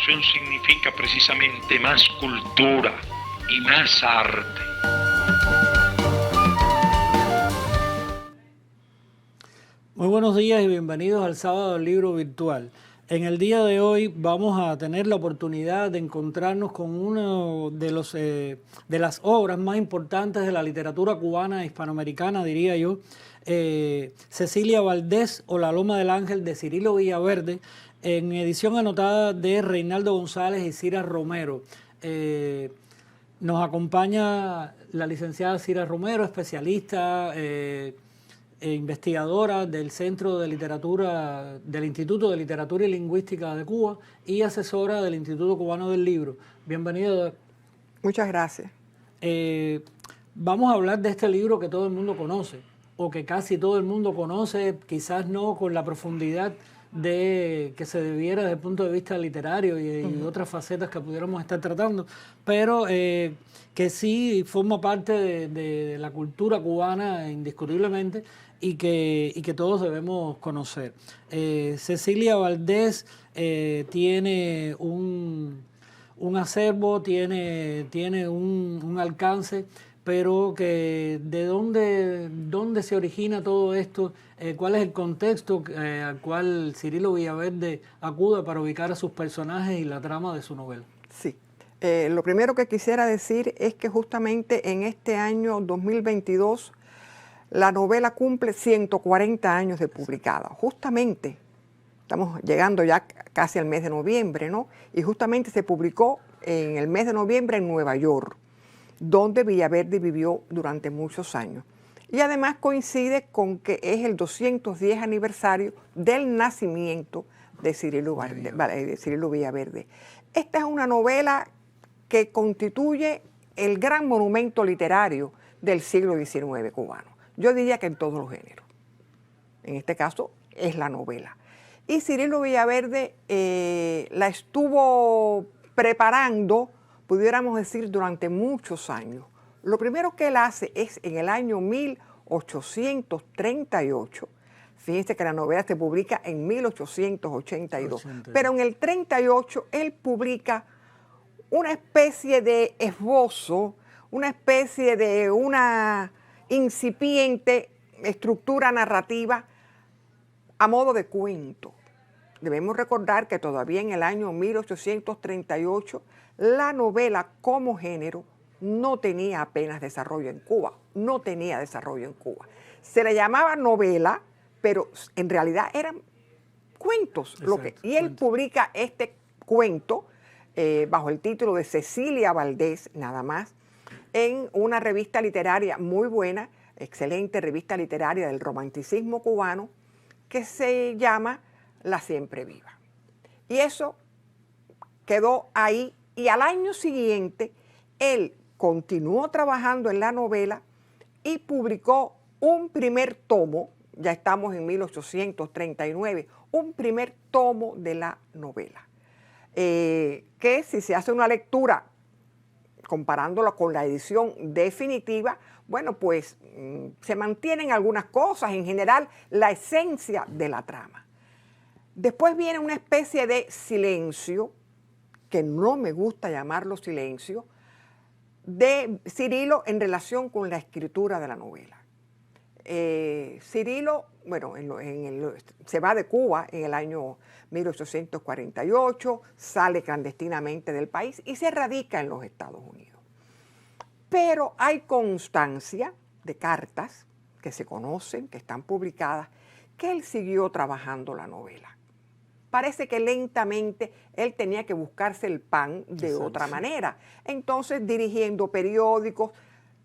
educación significa precisamente más cultura y más arte. Muy buenos días y bienvenidos al Sábado del Libro Virtual. En el día de hoy vamos a tener la oportunidad de encontrarnos con uno de las obras más importantes de la literatura cubana e hispanoamericana, diría yo, Cecilia Valdés o La Loma del Ángel, de Cirilo Villaverde, en edición anotada de Reinaldo González y Cira Romero. Nos acompaña la licenciada Cira Romero, especialista, investigadora del Centro de Literatura, del Instituto de Literatura y Lingüística de Cuba y asesora del Instituto Cubano del Libro. Bienvenida. Muchas gracias. Vamos a hablar de este libro que todo el mundo conoce, o que casi todo el mundo conoce, quizás no con la profundidad de que se debiera desde el punto de vista literario y otras facetas que pudiéramos estar tratando, pero que sí forma parte de la cultura cubana indiscutiblemente y que todos debemos conocer. Cecilia Valdés tiene un acervo, tiene un alcance, pero que de dónde se origina todo esto, cuál es el contexto al cual Cirilo Villaverde acude para ubicar a sus personajes y la trama de su novela. Sí. Lo primero que quisiera decir es que justamente en este año 2022 la novela cumple 140 años de publicada. Justamente, estamos llegando ya casi al mes de noviembre, ¿no? Y justamente se publicó en el mes de noviembre en Nueva York, donde Villaverde vivió durante muchos años. Y además coincide con que es el 210 aniversario del nacimiento de Cirilo Villaverde. Esta es una novela que constituye el gran monumento literario del siglo XIX cubano. Yo diría que en todos los géneros. En este caso es la novela. Y Cirilo Villaverde la estuvo preparando, pudiéramos decir, durante muchos años. Lo primero que él hace es en el año 1838, fíjense que la novela se publica en 1882, pero en el 38 él publica una especie de esbozo, una especie de una incipiente estructura narrativa a modo de cuento. Debemos recordar que todavía en el año 1838 la novela como género no tenía apenas desarrollo en Cuba, no tenía desarrollo en Cuba. Se le llamaba novela, pero en realidad eran cuentos. Exacto, y él publica este cuento bajo el título de Cecilia Valdés, nada más, en una revista literaria muy buena, excelente revista literaria del romanticismo cubano, que se llama La Siempre Viva. Y eso quedó ahí, y al año siguiente él continuó trabajando en la novela y publicó un primer tomo, ya estamos en 1839, un primer tomo de la novela, que si se hace una lectura comparándolo con la edición definitiva, bueno, pues se mantienen algunas cosas, en general la esencia de la trama. Después viene una especie de silencio, que no me gusta llamarlo silencio, de Cirilo en relación con la escritura de la novela. Cirilo, bueno, se va de Cuba en el año 1848, sale clandestinamente del país y se radica en los Estados Unidos. Pero hay constancia de cartas que se conocen, que están publicadas, que él siguió trabajando la novela. Parece que lentamente él tenía que buscarse el pan de otra manera. Entonces, dirigiendo periódicos,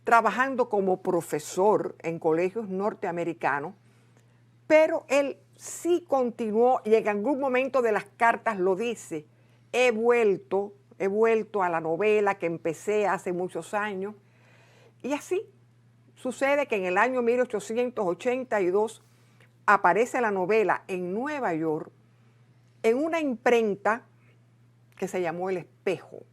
trabajando como profesor en colegios norteamericanos, pero él sí continuó y en algún momento de las cartas lo dice: he vuelto a la novela que empecé hace muchos años. Y así sucede que en el año 1882 aparece la novela en Nueva York en una imprenta que se llamó El Espejo,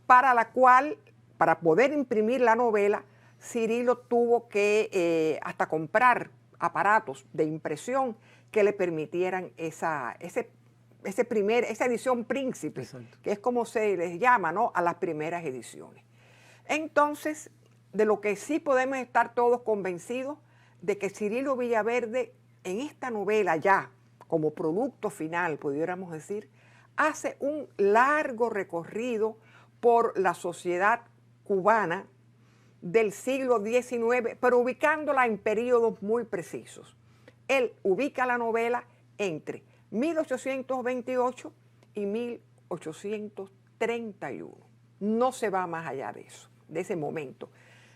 para la cual, para poder imprimir la novela, Cirilo tuvo que hasta comprar aparatos de impresión que le permitieran ese esa edición príncipe, exacto, que es como se les llama, ¿no?, a las primeras ediciones. Entonces, de lo que sí podemos estar todos convencidos, de que Cirilo Villaverde, en esta novela ya, como producto final, pudiéramos decir, hace un largo recorrido por la sociedad cubana del siglo XIX, pero ubicándola en periodos muy precisos. Él ubica la novela entre 1828 y 1831. No se va más allá de eso, de ese momento.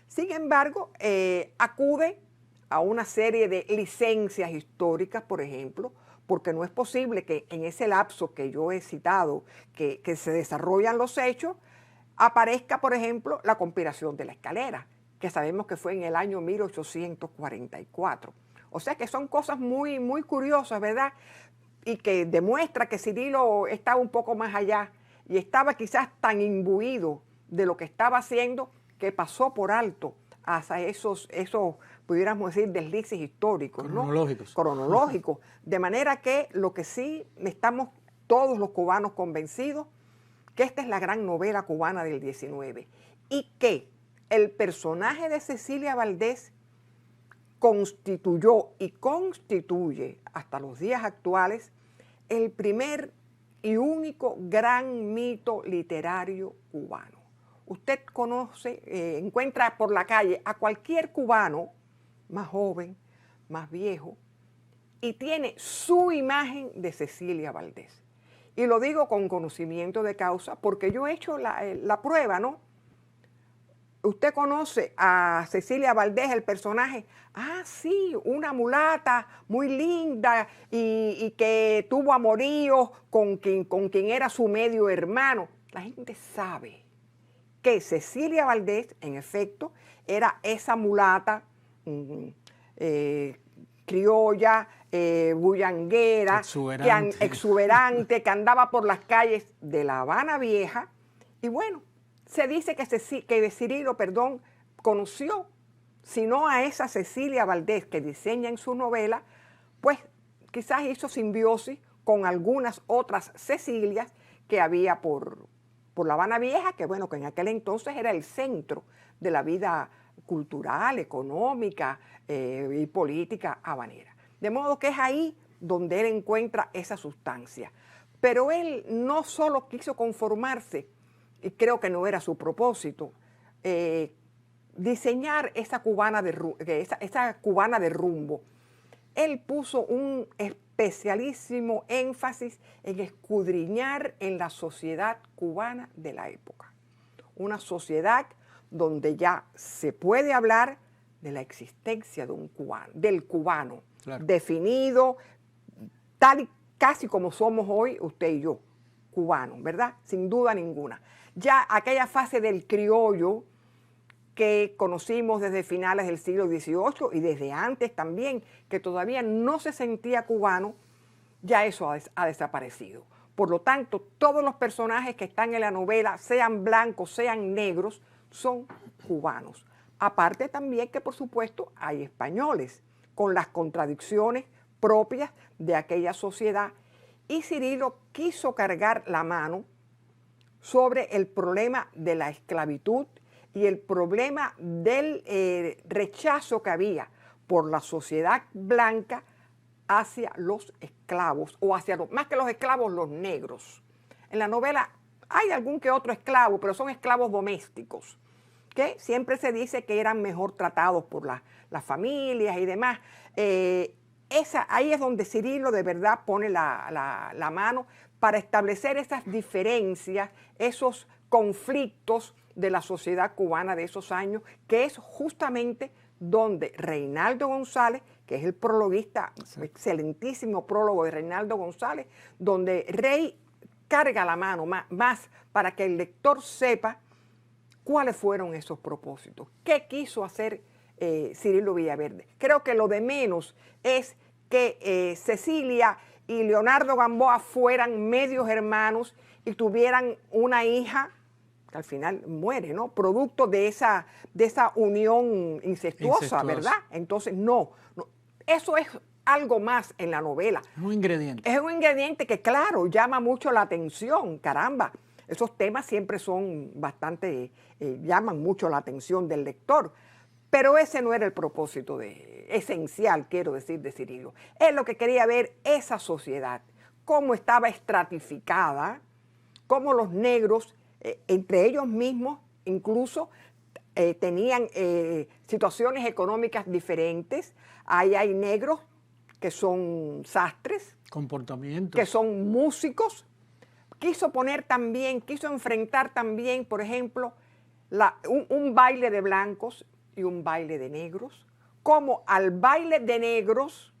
Sin embargo, acude a una serie de licencias históricas, por ejemplo, porque no es posible que en ese lapso que yo he citado, que se desarrollan los hechos, aparezca, por ejemplo, la conspiración de la Escalera, que sabemos que fue en el año 1844. O sea que son cosas muy, muy curiosas, ¿verdad? Y que demuestra que Cirilo estaba un poco más allá y estaba quizás tan imbuido de lo que estaba haciendo que pasó por alto hasta esos pudiéramos decir, deslices históricos, cronológicos, ¿no? Cronológicos. De manera que lo que sí estamos todos los cubanos convencidos, que esta es la gran novela cubana del 19 y que el personaje de Cecilia Valdés constituyó y constituye hasta los días actuales el primer y único gran mito literario cubano. Usted conoce, encuentra por la calle a cualquier cubano, más joven, más viejo, y tiene su imagen de Cecilia Valdés. Y lo digo con conocimiento de causa porque yo he hecho la prueba, ¿no? Usted conoce a Cecilia Valdés, el personaje. Ah, sí, una mulata muy linda y que tuvo amoríos con quien era su medio hermano. La gente sabe que Cecilia Valdés, en efecto, era esa mulata criolla, bullanguera, exuberante, que andaba por las calles de La Habana Vieja. Y bueno, se dice que Cirilo, conoció, si no a esa Cecilia Valdés que diseña en su novela, pues quizás hizo simbiosis con algunas otras Cecilias que había por La Habana Vieja, que bueno, que en aquel entonces era el centro de la vida cultural, económica y política habanera. De modo que es ahí donde él encuentra esa sustancia. Pero él no solo quiso conformarse, y creo que no era su propósito, diseñar esa cubana de rumbo. Él puso un especialísimo énfasis en escudriñar en la sociedad cubana de la época. Una sociedad donde ya se puede hablar de la existencia de del cubano, claro, definido tal y casi como somos hoy usted y yo, cubanos, ¿verdad? Sin duda ninguna. Ya aquella fase del criollo que conocimos desde finales del siglo XVIII y desde antes también, que todavía no se sentía cubano, ya eso ha desaparecido. Por lo tanto, todos los personajes que están en la novela, sean blancos, sean negros, son cubanos. Aparte también que, por supuesto, hay españoles, con las contradicciones propias de aquella sociedad. Y Cirilo quiso cargar la mano sobre el problema de la esclavitud y el problema del rechazo que había por la sociedad blanca hacia los esclavos, o hacia más que los esclavos, los negros. En la novela hay algún que otro esclavo, pero son esclavos domésticos, que siempre se dice que eran mejor tratados por las familias y demás. Ahí es donde Cirilo de verdad pone la mano para establecer esas diferencias, esos conflictos de la sociedad cubana de esos años, que es justamente donde Reinaldo González, que es el prologuista, sí, excelentísimo prólogo de Reinaldo González, donde Rey carga la mano más para que el lector sepa cuáles fueron esos propósitos, qué quiso hacer Cirilo Villaverde. Creo que lo de menos es que Cecilia y Leonardo Gamboa fueran medios hermanos y tuvieran una hija que al final muere, ¿no? Producto de esa unión incestuosa, ¿verdad? Entonces, no. Eso es algo más en la novela. Es un ingrediente. Es un ingrediente que, claro, llama mucho la atención, caramba. Esos temas siempre son bastante, llaman mucho la atención del lector. Pero ese no era el propósito esencial, quiero decir, de Cirilo. Él lo que quería ver esa sociedad, cómo estaba estratificada, cómo los negros, entre ellos mismos, incluso tenían situaciones económicas diferentes. Ahí hay negros que son sastres, Comportamientos. que son músicos. Quiso enfrentar también, por ejemplo, un baile de blancos y un baile de negros, como al baile de negros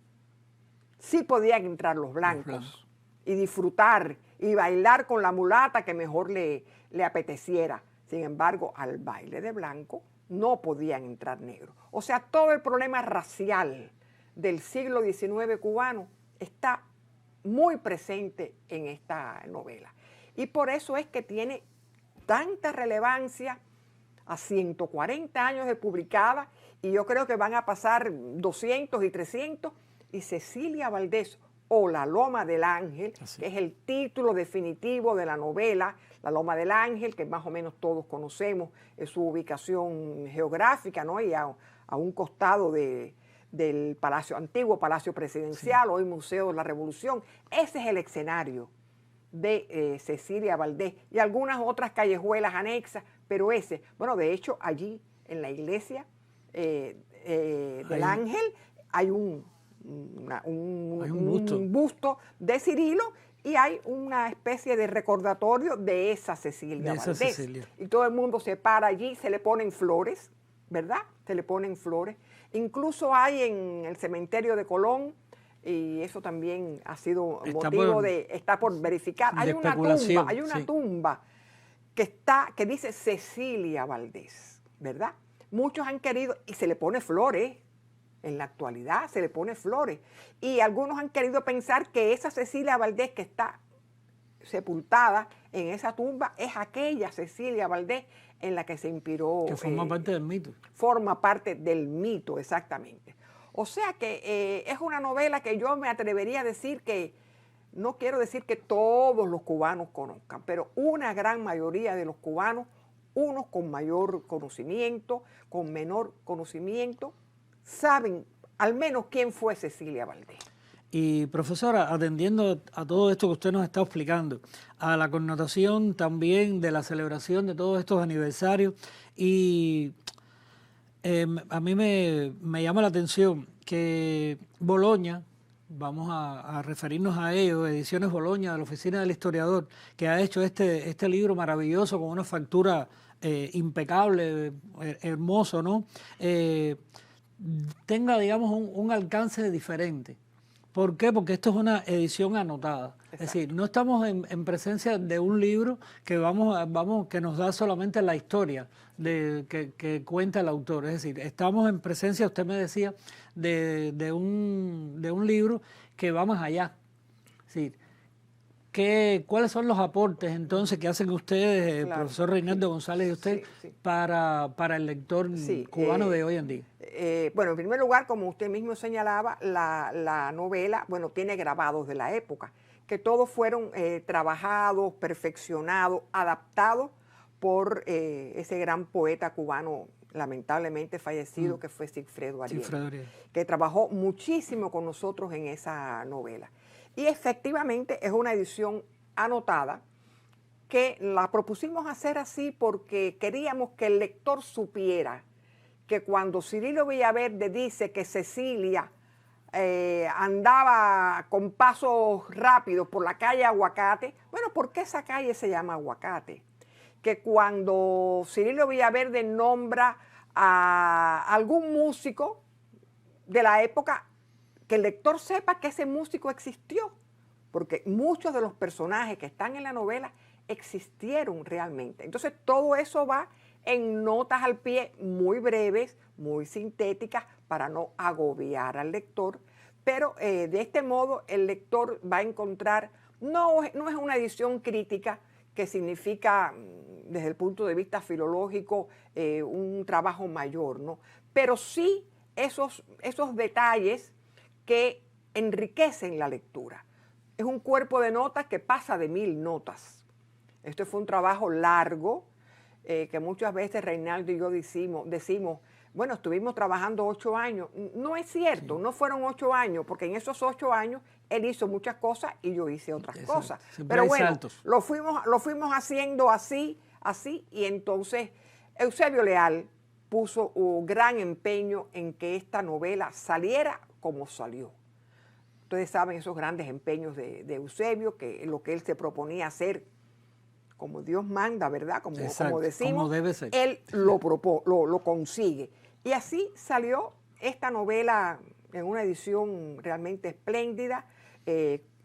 sí podían entrar los blancos y disfrutar y bailar con la mulata que mejor le apeteciera. Sin embargo, al baile de blanco no podían entrar negros. O sea, todo el problema racial del siglo XIX cubano está muy presente en esta novela. Y por eso es que tiene tanta relevancia a 140 años de publicada, y yo creo que van a pasar 200 y 300, y Cecilia Valdés, o La Loma del Ángel, que es el título definitivo de la novela. La Loma del Ángel, que más o menos todos conocemos, es su ubicación geográfica, ¿no? Y a un costado del antiguo Palacio Presidencial, hoy Museo de la Revolución. Ese es el escenario de Cecilia Valdés y algunas otras callejuelas anexas, pero ese, bueno, de hecho, allí en la iglesia del Ángel hay un busto de Cirilo, y hay una especie de recordatorio de esa Cecilia Valdés. Y todo el mundo se para allí, se le ponen flores, ¿verdad? Se le ponen flores. Incluso hay en el cementerio de Colón, y eso también ha sido está por verificar. Hay una tumba que dice Cecilia Valdés, ¿verdad? Muchos han querido, y se le pone flores, en la actualidad se le pone flores, y algunos han querido pensar que esa Cecilia Valdés que está sepultada en esa tumba es aquella Cecilia Valdés en la que se inspiró. Que forma parte del mito. Forma parte del mito, exactamente. O sea que es una novela que yo me atrevería a decir que, no quiero decir que todos los cubanos conozcan, pero una gran mayoría de los cubanos, unos con mayor conocimiento, con menor conocimiento, saben al menos quién fue Cecilia Valdés. Y profesora, atendiendo a todo esto que usted nos está explicando, a la connotación también de la celebración de todos estos aniversarios, y a mí me llama la atención que Boloña, vamos a referirnos a ello, Ediciones Boloña, de la Oficina del Historiador, que ha hecho este libro maravilloso con una factura impecable, hermoso, ¿no? Tenga, digamos, un alcance diferente. ¿Por qué? Porque esto es una edición anotada. Exacto. Es decir, no estamos en presencia de un libro que que nos da solamente la historia que cuenta el autor. Es decir, estamos en presencia, usted me decía, de un libro que va más allá. Es decir, ¿cuáles son los aportes entonces que hacen ustedes, claro, profesor Reinaldo González y usted, para el lector cubano de hoy en día? Bueno, en primer lugar, como usted mismo señalaba, la novela, bueno, tiene grabados de la época, que todos fueron trabajados, perfeccionados, adaptados por ese gran poeta cubano, lamentablemente fallecido, que fue Sigfredo Ariel, que trabajó muchísimo con nosotros en esa novela. Y efectivamente es una edición anotada que la propusimos hacer así porque queríamos que el lector supiera que cuando Cirilo Villaverde dice que Cecilia andaba con pasos rápidos por la calle Aguacate, bueno, ¿por qué esa calle se llama Aguacate? Que cuando Cirilo Villaverde nombra a algún músico de la época, que el lector sepa que ese músico existió, porque muchos de los personajes que están en la novela existieron realmente. Entonces todo eso va en notas al pie muy breves, muy sintéticas, para no agobiar al lector, pero de este modo el lector va a encontrar, no es una edición crítica, que significa desde el punto de vista filológico un trabajo mayor, ¿no? Pero sí esos detalles que enriquecen la lectura. Es un cuerpo de notas que pasa de 1000 notas. Esto fue un trabajo largo, que muchas veces Reinaldo y yo decimos, bueno, estuvimos trabajando 8 años. No es cierto, sí. No fueron 8 años, porque en esos 8 años él hizo muchas cosas y yo hice otras cosas. Pero bueno, lo fuimos haciendo así, y entonces Eusebio Leal puso un gran empeño en que esta novela saliera como salió. Ustedes saben esos grandes empeños de Eusebio, que lo que él se proponía hacer, como Dios manda, ¿verdad? Como decimos, como debe ser. Él lo consigue. Y así salió esta novela en una edición realmente espléndida,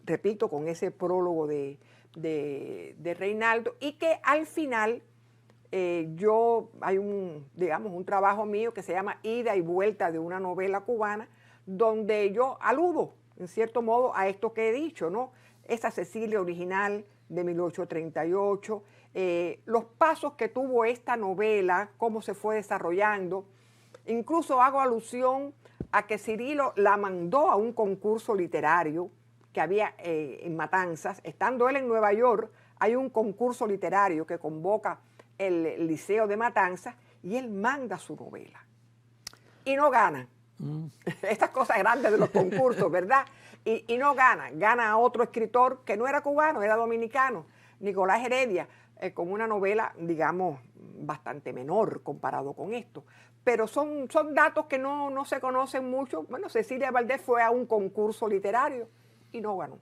repito, con ese prólogo de Reinaldo, y que al final hay un trabajo mío que se llama Ida y Vuelta de una novela cubana, donde yo aludo, en cierto modo, a esto que he dicho, ¿no? Esa Cecilia original de 1838, los pasos que tuvo esta novela, cómo se fue desarrollando. Incluso hago alusión a que Cirilo la mandó a un concurso literario que había en Matanzas. Estando él en Nueva York, hay un concurso literario que convoca el Liceo de Matanzas y él manda su novela. Y no gana. Estas cosas grandes de los concursos, ¿verdad? Y no gana a otro escritor que no era cubano, era dominicano, Nicolás Heredia, con una novela, digamos, bastante menor comparado con esto. Pero son datos que no se conocen mucho. Bueno, Cecilia Valdés fue a un concurso literario y no ganó.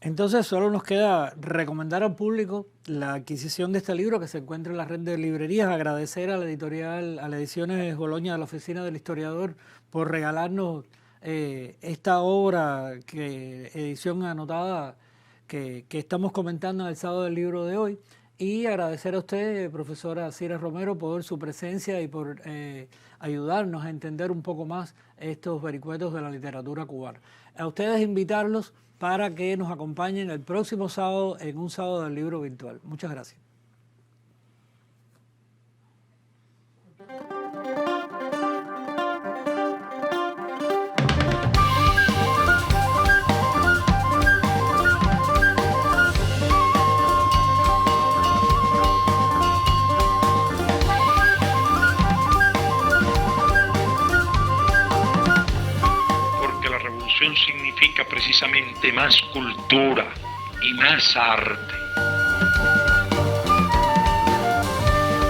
Entonces solo nos queda recomendar al público la adquisición de este libro que se encuentra en la red de librerías, agradecer a la editorial, a la Ediciones Boloña de la Oficina del Historiador por regalarnos esta obra, edición anotada que estamos comentando en el sábado del libro de hoy, y agradecer a usted, profesora Cira Romero, por su presencia y por ayudarnos a entender un poco más estos vericuetos de la literatura cubana. A ustedes invitarlos para que nos acompañen el próximo sábado en un sábado del libro virtual. Muchas gracias. Significa precisamente más cultura y más arte.